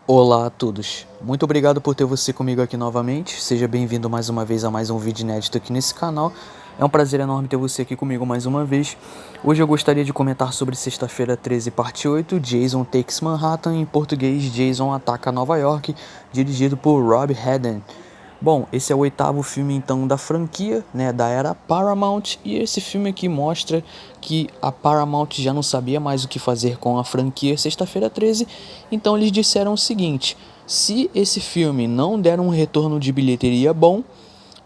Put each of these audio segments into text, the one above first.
Olá a todos, muito obrigado por ter você comigo aqui novamente, seja bem-vindo mais uma vez a mais um vídeo inédito aqui nesse canal. É um prazer enorme ter você aqui comigo mais uma vez. Hoje eu gostaria de comentar sobre Sexta-feira 13, parte 8, Jason Takes Manhattan, em português Jason Ataca Nova York, dirigido por Rob Hedden. Bom, esse é o oitavo filme então da franquia, né, da era Paramount, e esse filme aqui mostra que a Paramount já não sabia mais o que fazer com a franquia Sexta-feira 13, então eles disseram o seguinte: se esse filme não der um retorno de bilheteria bom,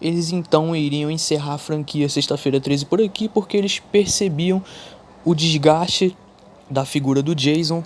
eles então iriam encerrar a franquia Sexta-feira 13 por aqui, porque eles percebiam o desgaste da figura do Jason,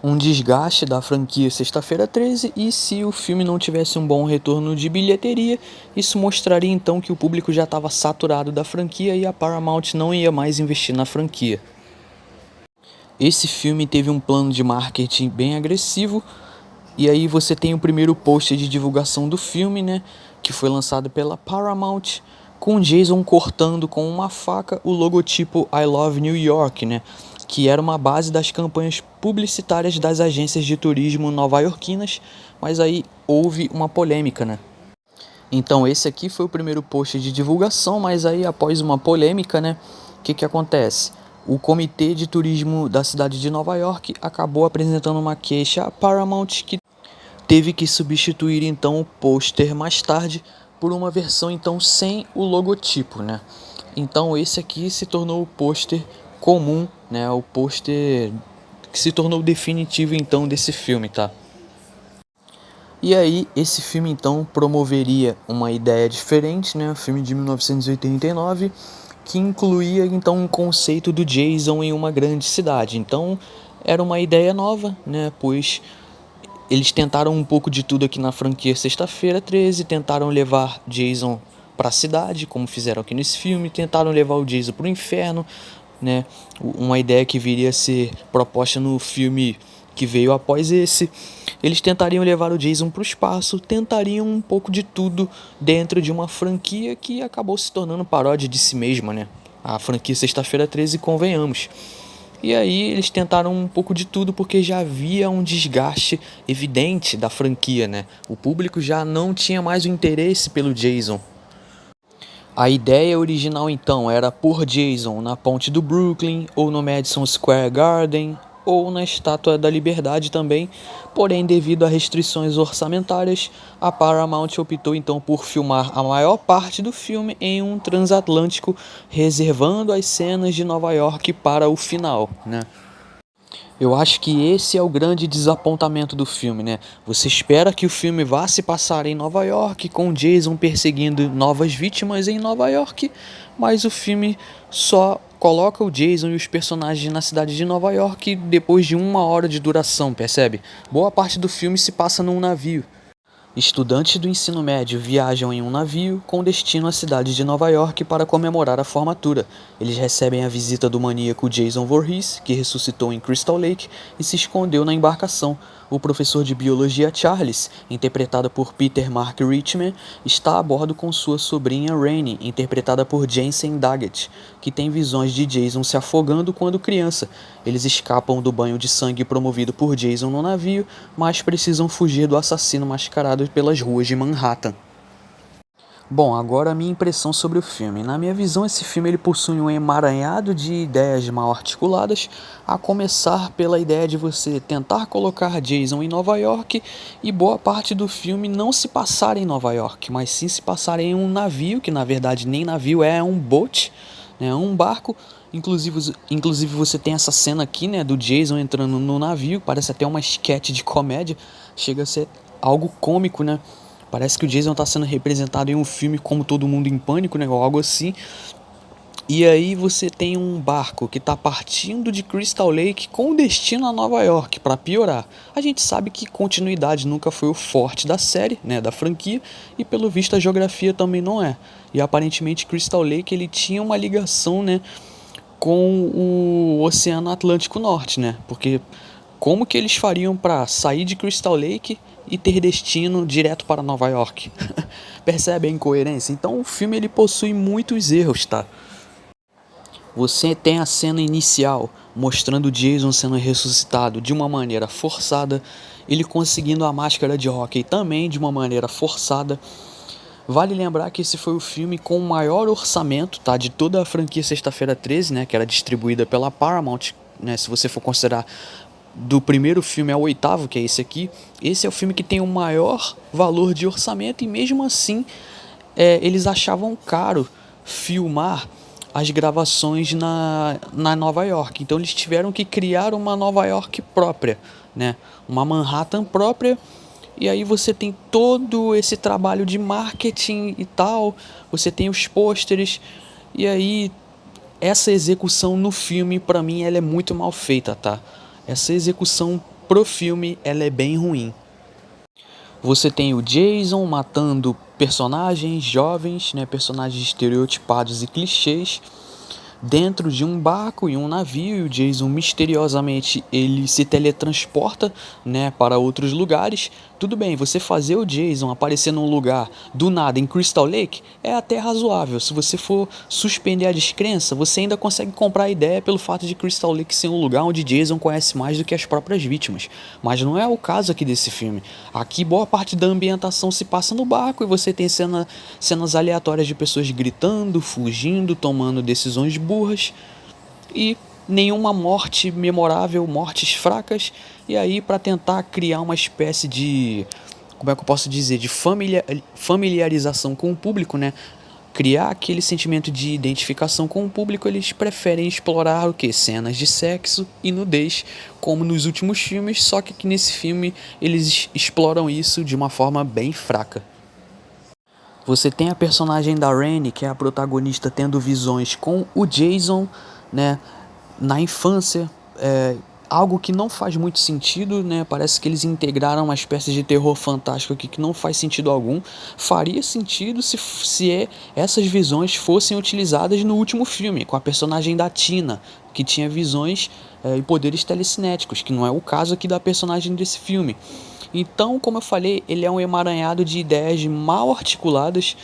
um desgaste da franquia Sexta-feira 13, e se o filme não tivesse um bom retorno de bilheteria, isso mostraria então que o público já estava saturado da franquia e a Paramount não ia mais investir na franquia. Esse filme teve um plano de marketing bem agressivo, e aí você tem o primeiro post de divulgação do filme, né, que foi lançado pela Paramount, com Jason cortando com uma faca o logotipo I Love New York, né, que era uma base das campanhas publicitárias das agências de turismo nova-iorquinas, mas aí houve uma polêmica, né. Então esse aqui foi o primeiro post de divulgação, mas aí após uma polêmica, né, o que acontece? O Comitê de Turismo da cidade de Nova York acabou apresentando uma queixa à Paramount, que teve que substituir então o pôster mais tarde por uma versão então sem o logotipo, né? Então esse aqui se tornou o pôster comum, né? O pôster que se tornou definitivo então desse filme, tá? E aí esse filme então promoveria uma ideia diferente, né? Um filme de 1989 que incluía então um conceito do Jason em uma grande cidade. Então era uma ideia nova, né? Pois eles tentaram um pouco de tudo aqui na franquia Sexta-feira 13, tentaram levar Jason para a cidade, como fizeram aqui nesse filme, tentaram levar o Jason para o inferno, né? Uma ideia que viria a ser proposta no filme que veio após esse. Eles tentariam levar o Jason para o espaço, tentariam um pouco de tudo dentro de uma franquia que acabou se tornando paródia de si mesma, né? A franquia Sexta-feira 13, convenhamos. E aí eles tentaram um pouco de tudo porque já havia um desgaste evidente da franquia, né? O público já não tinha mais o interesse pelo Jason. A ideia original então era pôr Jason na ponte do Brooklyn, ou no Madison Square Garden, ou na Estátua da Liberdade também, porém devido a restrições orçamentárias, a Paramount optou então por filmar a maior parte do filme em um transatlântico, reservando as cenas de Nova York para o final, né? Eu acho que esse é o grande desapontamento do filme, né? Você espera que o filme vá se passar em Nova York, com Jason perseguindo novas vítimas em Nova York, mas o filme só coloca o Jason e os personagens na cidade de Nova York depois de 1 hora de duração, percebe? Boa parte do filme se passa num navio. Estudantes do ensino médio viajam em um navio com destino à cidade de Nova York para comemorar a formatura. Eles recebem a visita do maníaco Jason Voorhees, que ressuscitou em Crystal Lake e se escondeu na embarcação. O professor de biologia Charles, interpretado por Peter Mark Richman, está a bordo com sua sobrinha Rainey, interpretada por Jensen Daggett, que tem visões de Jason se afogando quando criança. Eles escapam do banho de sangue promovido por Jason no navio, mas precisam fugir do assassino mascarado pelas ruas de Manhattan. Bom, agora a minha impressão sobre o filme. Na minha visão, esse filme ele possui um emaranhado de ideias mal articuladas, a começar pela ideia de você tentar colocar Jason em Nova York e boa parte do filme não se passar em Nova York, mas sim se passar em um navio, que na verdade nem navio é um boat, né, um barco. Inclusive você tem essa cena aqui, né, do Jason entrando no navio, parece até uma esquete de comédia, chega a ser algo cômico, né? Parece que o Jason tá sendo representado em um filme como Todo Mundo em Pânico, né? Ou algo assim. E aí você tem um barco que tá partindo de Crystal Lake com destino a Nova York, para piorar. A gente sabe que continuidade nunca foi o forte da série, né, da franquia, e pelo visto a geografia também não é. E aparentemente Crystal Lake ele tinha uma ligação, né, com o Oceano Atlântico Norte, né? Porque como que eles fariam para sair de Crystal Lake e ter destino direto para Nova York? Percebe a incoerência? Então o filme ele possui muitos erros, tá? Você tem a cena inicial mostrando Jason sendo ressuscitado de uma maneira forçada ele conseguindo a máscara de hóquei também de uma maneira forçada. Vale lembrar que esse foi o filme com o maior orçamento, tá, de toda a franquia Sexta-feira 13, né, que era distribuída pela Paramount, né, se você for considerar do primeiro filme ao oitavo, que é esse aqui, esse é o filme que tem o maior valor de orçamento e mesmo assim eles achavam caro filmar as gravações na Nova York. Então eles tiveram que criar uma Nova York própria, né? Uma Manhattan própria. E aí você tem todo esse trabalho de marketing e tal. Você tem os pôsteres. E aí essa execução no filme, pra mim, ela é muito mal feita, tá? Essa execução pro filme, ela é bem ruim. Você tem o Jason matando personagens jovens, né, personagens estereotipados e clichês, dentro de um barco e um navio. E o Jason misteriosamente ele se teletransporta, né, para outros lugares. Tudo bem, você fazer o Jason aparecer num lugar do nada em Crystal Lake é até razoável. Se você for suspender a descrença, você ainda consegue comprar a ideia pelo fato de Crystal Lake ser um lugar onde Jason conhece mais do que as próprias vítimas. Mas não é o caso aqui desse filme. Aqui boa parte da ambientação se passa no barco e você tem cenas aleatórias de pessoas gritando, fugindo, tomando decisões burras e nenhuma morte memorável, mortes fracas. E aí, para tentar criar uma espécie de, como é que eu posso dizer, de familiarização com o público, né? Criar aquele sentimento de identificação com o público, eles preferem explorar o que? Cenas de sexo e nudez, como nos últimos filmes, só que aqui nesse filme eles exploram isso de uma forma bem fraca. Você tem a personagem da Rennie, que é a protagonista, tendo visões com o Jason, né, na infância, algo que não faz muito sentido, né? Parece que eles integraram uma espécie de terror fantástico aqui que não faz sentido algum. Faria sentido se essas visões fossem utilizadas no último filme, com a personagem da Tina, que tinha visões e poderes telecinéticos, que não é o caso aqui da personagem desse filme. Então, como eu falei, ele é um emaranhado de ideias mal articuladas,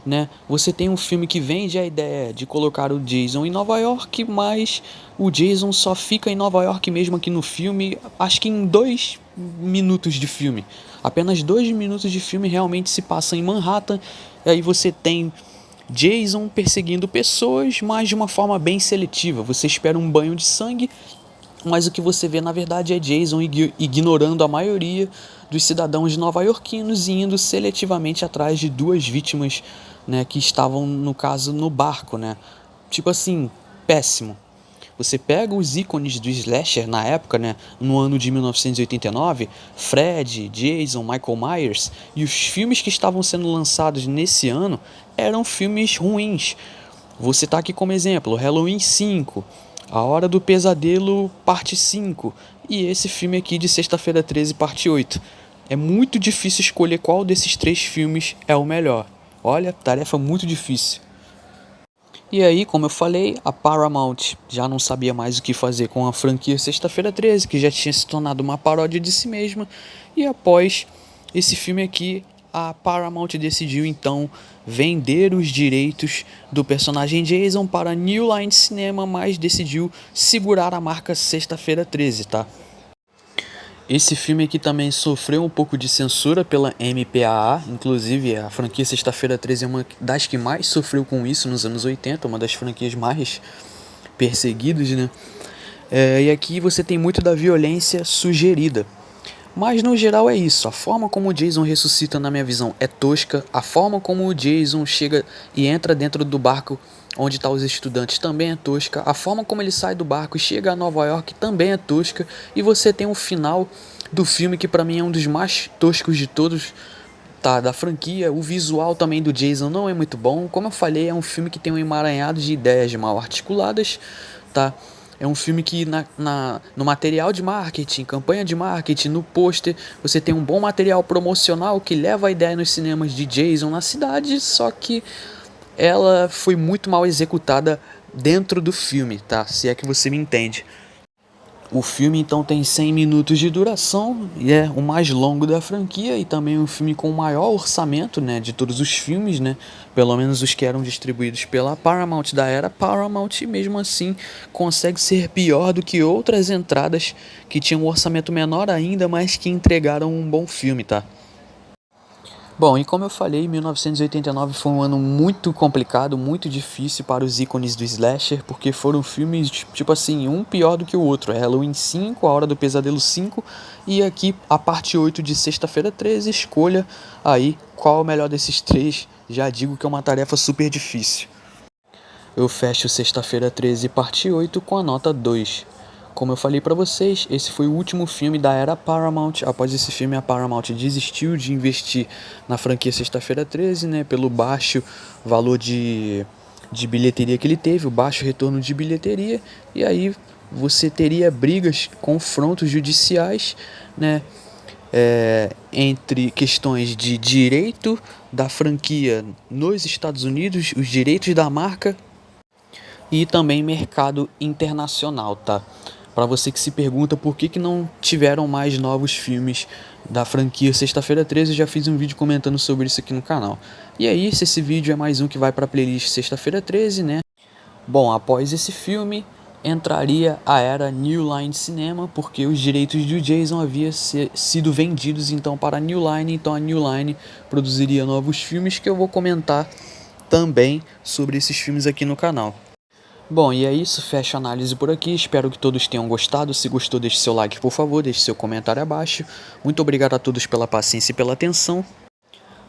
né? Você tem um filme que vende a ideia de colocar o Jason em Nova York, mas o Jason só fica em Nova York mesmo aqui no filme, acho que em 2 minutos de filme. Apenas 2 minutos de filme realmente se passa em Manhattan, e aí você tem Jason perseguindo pessoas, mas de uma forma bem seletiva. Você espera um banho de sangue, mas o que você vê na verdade é Jason ignorando a maioria dos cidadãos nova-iorquinos e indo seletivamente atrás de 2 vítimas, né, que estavam, no caso, no barco, né? Tipo assim, péssimo. Você pega os ícones do slasher na época, né, no ano de 1989, Fred, Jason, Michael Myers, e os filmes que estavam sendo lançados nesse ano eram filmes ruins. Vou citar aqui como exemplo Halloween 5, A Hora do Pesadelo Parte 5 e esse filme aqui de Sexta-feira 13 Parte 8. É muito difícil escolher qual desses 3 filmes é o melhor. Olha, tarefa muito difícil. E aí, como eu falei, a Paramount já não sabia mais o que fazer com a franquia Sexta-feira 13, que já tinha se tornado uma paródia de si mesma. E após esse filme aqui, a Paramount decidiu então vender os direitos do personagem Jason para New Line Cinema, mas decidiu segurar a marca Sexta-feira 13, tá? Esse filme aqui também sofreu um pouco de censura pela MPAA, inclusive a franquia Sexta-feira 13 é uma das que mais sofreu com isso nos anos 80, uma das franquias mais perseguidas, né? E aqui você tem muito da violência sugerida. Mas no geral é isso, a forma como o Jason ressuscita na minha visão é tosca, a forma como o Jason chega e entra dentro do barco onde estão os estudantes também é tosca, a forma como ele sai do barco e chega a Nova York também é tosca, e você tem um final do filme que pra mim é um dos mais toscos de todos, tá, da franquia. O visual também do Jason não é muito bom, como eu falei, é um filme que tem um emaranhado de ideias mal articuladas, tá? É um filme que no material de marketing, campanha de marketing, no pôster, você tem um bom material promocional que leva a ideia nos cinemas de Jason na cidade, só que ela foi muito mal executada dentro do filme, tá? Se é que você me entende. O filme então tem 100 minutos de duração e é o mais longo da franquia e também um filme com o maior orçamento, né, de todos os filmes, né, pelo menos os que eram distribuídos pela Paramount da era Paramount, e mesmo assim consegue ser pior do que outras entradas que tinham um orçamento menor ainda, mas que entregaram um bom filme, tá? Bom, e como eu falei, 1989 foi um ano muito complicado, muito difícil para os ícones do slasher, porque foram filmes, tipo assim, um pior do que o outro. Halloween 5, A Hora do Pesadelo 5 e aqui a parte 8 de Sexta-feira 13. Escolha aí qual é o melhor desses três. Já digo que é uma tarefa super difícil. Eu fecho Sexta-feira 13, parte 8 com a nota 2. Como eu falei pra vocês, esse foi o último filme da era Paramount. Após esse filme, a Paramount desistiu de investir na franquia Sexta-feira 13, né, pelo baixo valor de bilheteria que ele teve, o baixo retorno de bilheteria, e aí você teria brigas, confrontos judiciais, né, entre questões de direito da franquia nos Estados Unidos, os direitos da marca e também mercado internacional, tá? Para você que se pergunta por que não tiveram mais novos filmes da franquia Sexta-feira 13, eu já fiz um vídeo comentando sobre isso aqui no canal. E é isso, esse vídeo é mais um que vai para a playlist Sexta-feira 13, né? Bom, após esse filme, entraria a era New Line Cinema, porque os direitos do Jason haviam sido vendidos então para a New Line, então a New Line produziria novos filmes que eu vou comentar também sobre esses filmes aqui no canal. Bom, e é isso, fecho a análise por aqui, espero que todos tenham gostado. Se gostou, deixe seu like, por favor, deixe seu comentário abaixo. Muito obrigado a todos pela paciência e pela atenção.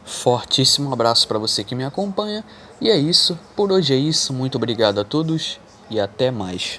Fortíssimo abraço para você que me acompanha. E é isso, por hoje é isso, muito obrigado a todos e até mais.